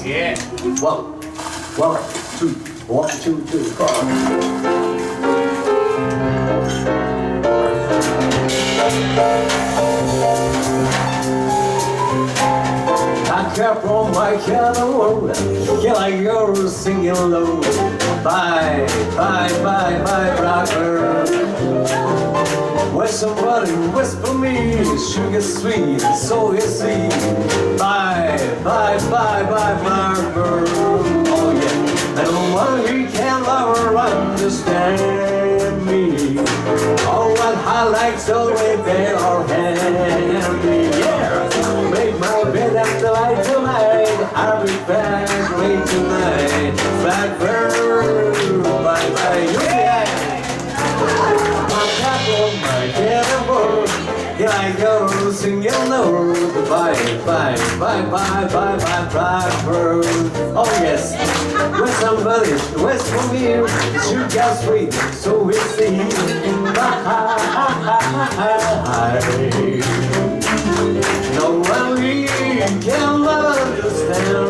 Yeah. One, two, 1, 2, 3, 4. I kept on my cattle, yeah, like you're singing low. Bye, bye, bye, bye, blackbird. When somebody whisper me, sugar sweet, so is he. Bye, bye, bye, bye, blackbird. Oh yeah, and no one he can ever understand me. Oh, what I like so way they all hand me, yeah. Make my bed after light tonight. I'll be back late tonight. Blackbird, bye bye, yeah. My cattle, my cattle, here I go singing low. Bye, bye, bye, bye, bye, bye, blackbird. Oh yes, when somebody waits for me, sugar sweet, so is he. Bye. No one can understand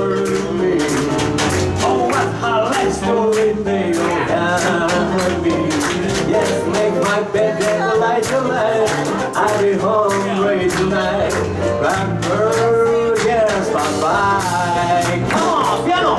me. Oh, what a life story they don't have me. Yes, make my bed and light the light. I'll be home late tonight. Blackbird, yes, bye-bye. Come on, piano!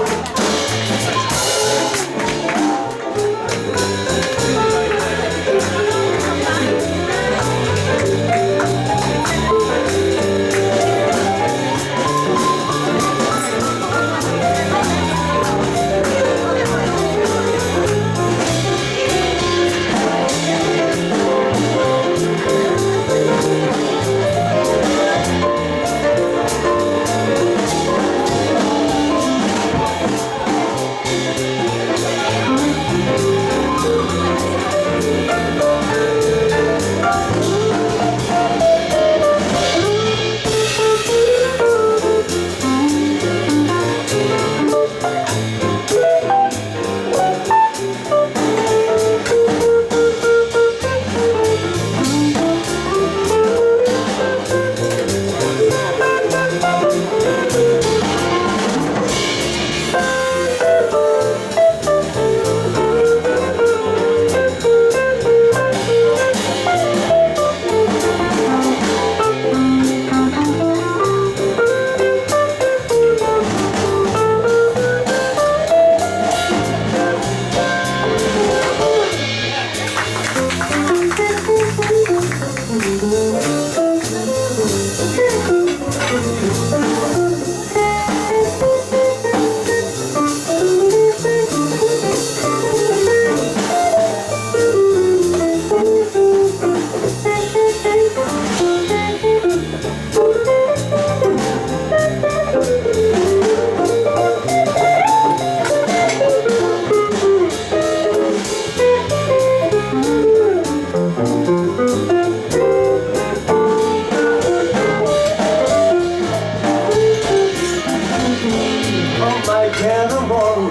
Cannonball,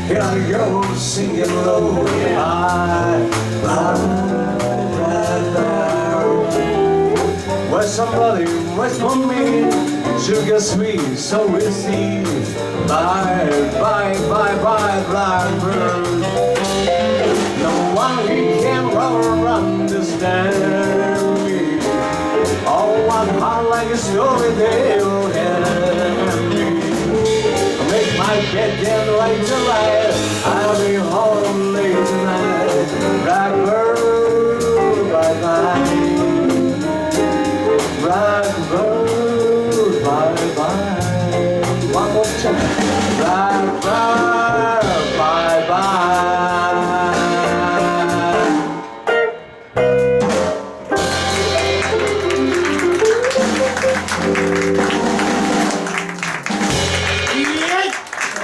here I go singing low. Where somebody waits for me, sugar sweet, so is he. Bye, bye, bye, bye, blackbird. No one he can ever understand me. Oh, one heart like a story they'll have me. Make my bed and light the light. I'll be home late tonight. Blackbird, bye-bye. Blackbird, bye-bye. One more time. Blackbird.